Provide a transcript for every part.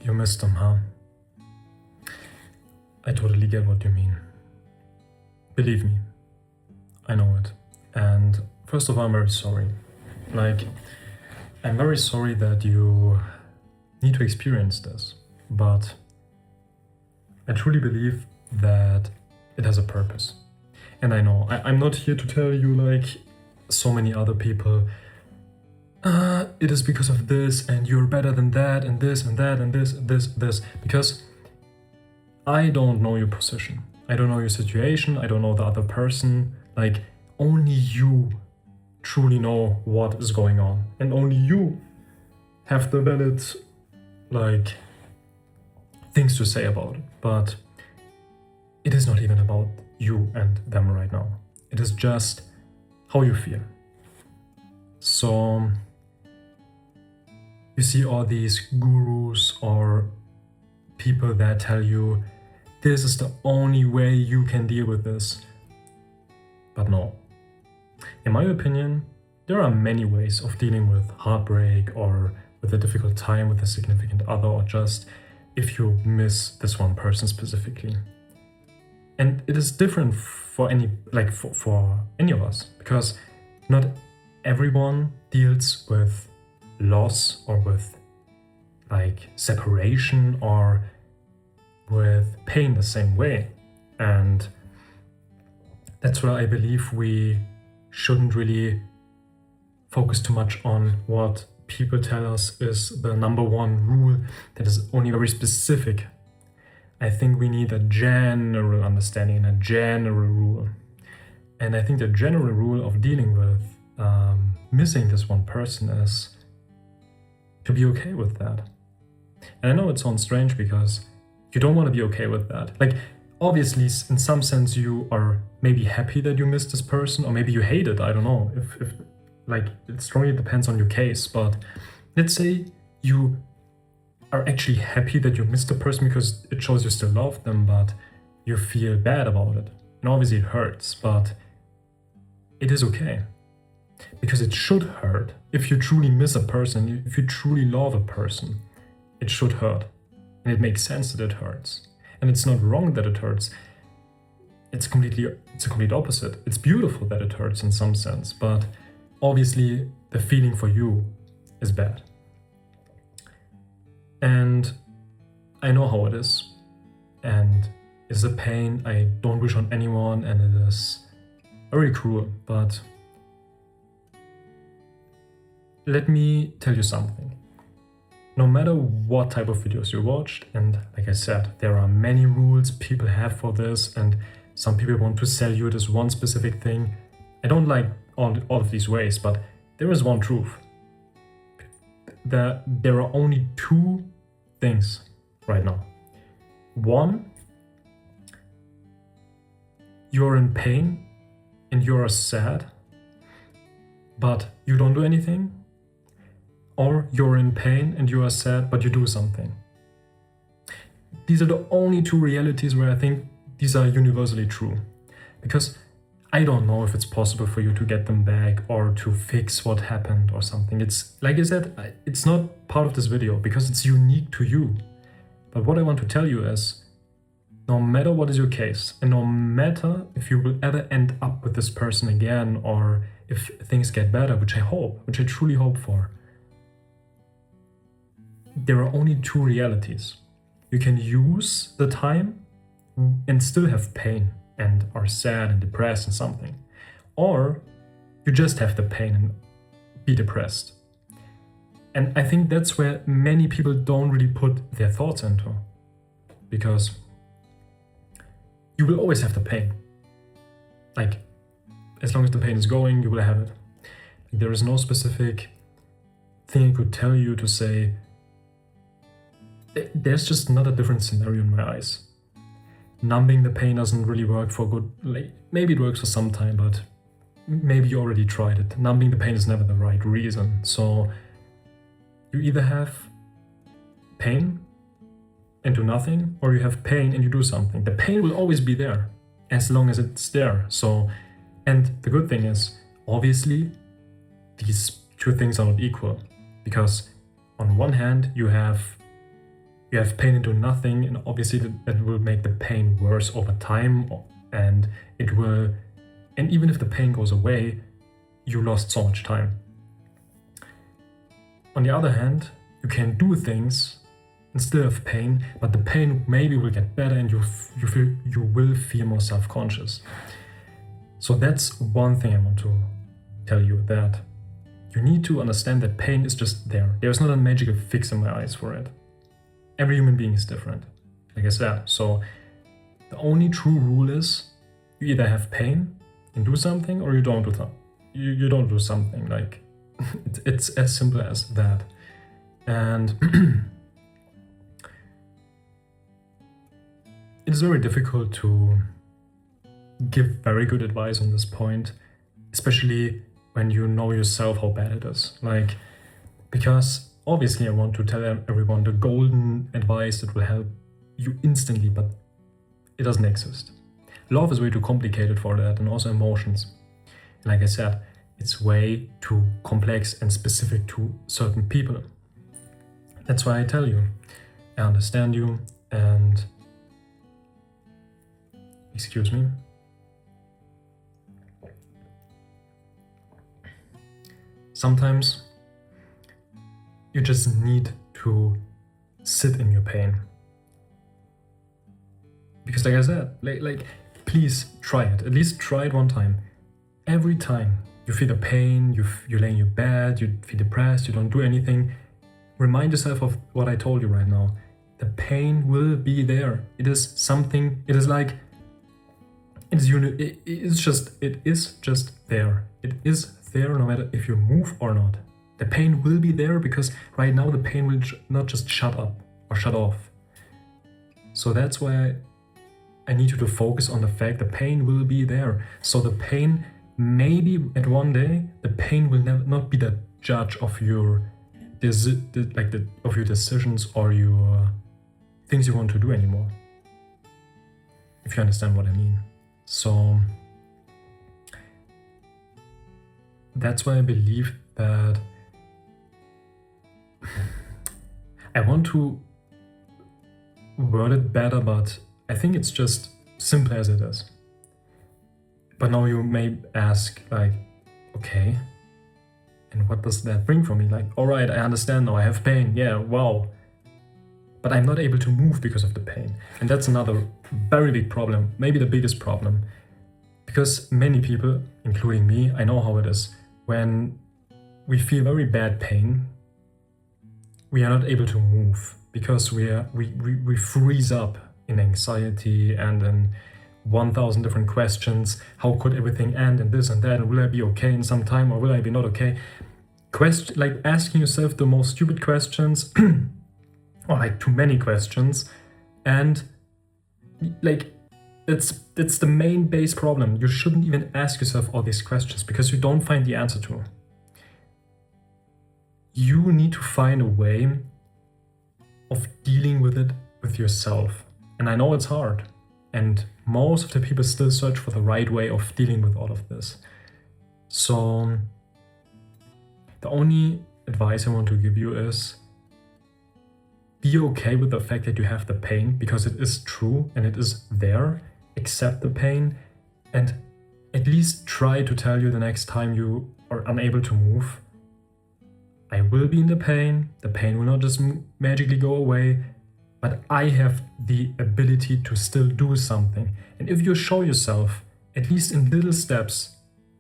You missed them, huh? I totally get what you mean. Believe me, I know it. And first of all, I'm very sorry. I'm very sorry that you need to experience this, but I truly believe that it has a purpose. And I know, I'm not here to tell you like so many other people, it is because of this and you're better than that and this and that and this, because I don't know your position. I don't know your situation. I don't know the other person. Like, only you truly know what is going on. And only you have the valid, things to say about it. But it is not even about you and them right now. It is just how you feel. So, you see all these gurus or people that tell you, this is the only way you can deal with this. But no. In my opinion, there are many ways of dealing with heartbreak or with a difficult time with a significant other, or just if you miss this one person specifically. And it is different for any of us, because not everyone deals with loss or with separation or with pain the same way. And that's why I believe we shouldn't really focus too much on what people tell us is the number one rule that is only very specific. I think we need a general understanding and a general rule. And I think the general rule of dealing with missing this one person is to be okay with that. And I know it sounds strange because you don't want to be okay with that. Obviously, in some sense, you are maybe happy that you missed this person, or maybe you hate it. I don't know. If it strongly depends on your case. But let's say you are actually happy that you missed the person because it shows you still love them, but you feel bad about it. And obviously, it hurts, but it is okay. Because it should hurt. If you truly miss a person, if you truly love a person, it should hurt. And it makes sense that it hurts. And it's not wrong that it hurts. It's a complete opposite. It's beautiful that it hurts in some sense, but obviously the feeling for you is bad. And I know how it is. And it's a pain I don't wish on anyone, and it is very cruel, but let me tell you something. No matter what type of videos you watched, and like I said, there are many rules people have for this, and some people want to sell you this one specific thing. I don't like all of these ways, but there is one truth. There are only two things right now. One, you're in pain and you're sad, but you don't do anything. Or you're in pain and you are sad, but you do something. These are the only two realities where I think these are universally true. Because I don't know if it's possible for you to get them back or to fix what happened or something. It's, like I said, it's not part of this video because it's unique to you. But what I want to tell you is, no matter what is your case, and no matter if you will ever end up with this person again, or if things get better, which I truly hope for, there are only two realities. You can use the time and still have pain and are sad and depressed and something. Or you just have the pain and be depressed. And I think that's where many people don't really put their thoughts into. Because you will always have the pain. As long as the pain is going, you will have it. There is no specific thing I could tell you to say, there's just not a different scenario in my eyes. Numbing the pain doesn't really work for good. Maybe it works for some time, but maybe you already tried it. Numbing the pain is never the right reason. So you either have pain and do nothing, or you have pain and you do something. The pain will always be there as long as it's there. So, and the good thing is, obviously, these two things are not equal, because on one hand you have you have pain into nothing, and obviously that will make the pain worse over time, and even if the pain goes away, you lost so much time. On the other hand, you can do things and still have pain, but the pain maybe will get better, and you will feel more self-conscious. So that's one thing I want to tell you, that you need to understand that pain is just there. There's not a magical fix in my eyes for it. Every human being is different, like I said. So the only true rule is you either have pain and do something, or you don't do something. You don't do something. Like it's as simple as that. And it is very difficult to give very good advice on this point, especially when you know yourself how bad it is. Like, because obviously I want to tell everyone the golden advice that will help you instantly, but it doesn't exist. Love is way too complicated for that, and also emotions. And like I said, it's way too complex and specific to certain people. That's why I tell you, I understand you, and excuse me. Sometimes you just need to sit in your pain. Because like I said, like please try it. At least try it one time. Every time you feel the pain, you lay in your bed, you feel depressed, you don't do anything, remind yourself of what I told you right now. The pain will be there. It is something, it is like, it is just there. It is there no matter if you move or not. The pain will be there, because right now the pain will not just shut up or shut off. So that's why I need you to focus on the fact the pain will be there. So the pain, maybe at one day, the pain will not be the judge of your decisions or your things you want to do anymore. If you understand what I mean. So that's why I believe that I want to word it better, but I think it's just simple as it is. But now you may ask, like, okay, and what does that bring for me? Like, all right, I understand now, I have pain, yeah, wow. But I'm not able to move because of the pain. And that's another very big problem, maybe the biggest problem. Because many people, including me, I know how it is. When we feel very bad pain, we are not able to move, because we freeze up in anxiety and in 1,000 different questions. How could everything end, and this and that, and will I be okay in some time, or will I be not okay? Like asking yourself the most stupid questions, or like too many questions, and like that's the main base problem. You shouldn't even ask yourself all these questions, because you don't find the answer to. You need to find a way of dealing with it with yourself. And I know it's hard, and most of the people still search for the right way of dealing with all of this. So the only advice I want to give you is be okay with the fact that you have the pain, because it is true and it is there. Accept the pain, and at least try to tell you the next time you are unable to move, I will be in the pain will not just magically go away, but I have the ability to still do something. And if you show yourself, at least in little steps,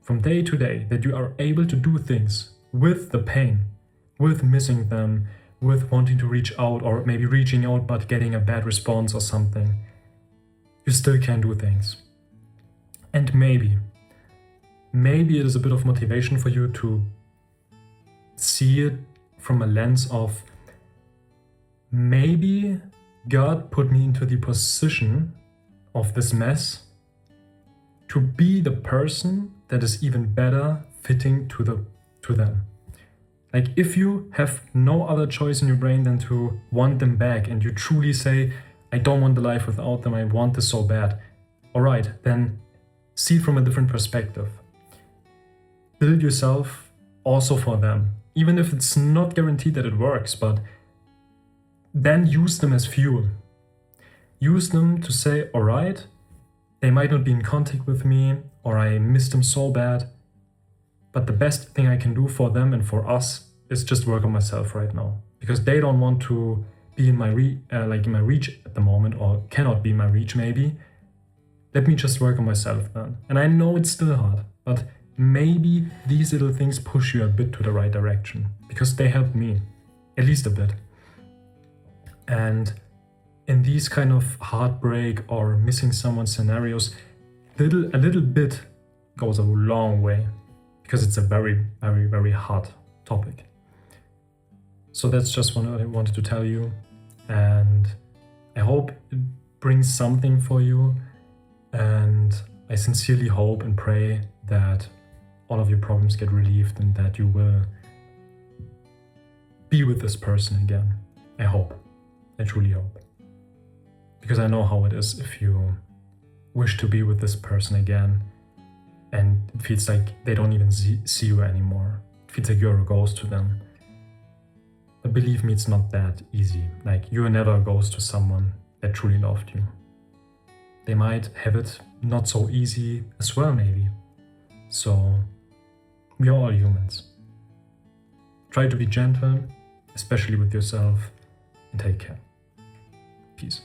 from day to day, that you are able to do things with the pain, with missing them, with wanting to reach out, or maybe reaching out but getting a bad response or something, you still can do things. And maybe it is a bit of motivation for you to see it from a lens of, maybe God put me into the position of this mess to be the person that is even better fitting to them. Like, if you have no other choice in your brain than to want them back, and you truly say, I don't want the life without them, I want this so bad. All right, then see it from a different perspective. Build yourself also for them. Even if it's not guaranteed that it works, but then use them as fuel. Use them to say, all right, they might not be in contact with me, or I miss them so bad, but the best thing I can do for them and for us is just work on myself right now, because they don't want to be in my in my reach at the moment, or cannot be in my reach maybe. Let me just work on myself then. And I know it's still hard, but maybe these little things push you a bit to the right direction, because they helped me, at least a bit. And in these kind of heartbreak or missing someone scenarios, a little bit goes a long way, because it's a very, very, very hard topic. So that's just what I wanted to tell you, and I hope it brings something for you, and I sincerely hope and pray that all of your problems get relieved and that you will be with this person again. I hope. I truly hope. Because I know how it is if you wish to be with this person again and it feels like they don't even see you anymore. It feels like you're a ghost to them. But believe me, it's not that easy. Like, you're never a ghost to someone that truly loved you. They might have it not so easy as well, maybe. So, we are all humans. Try to be gentle, especially with yourself, and take care. Peace.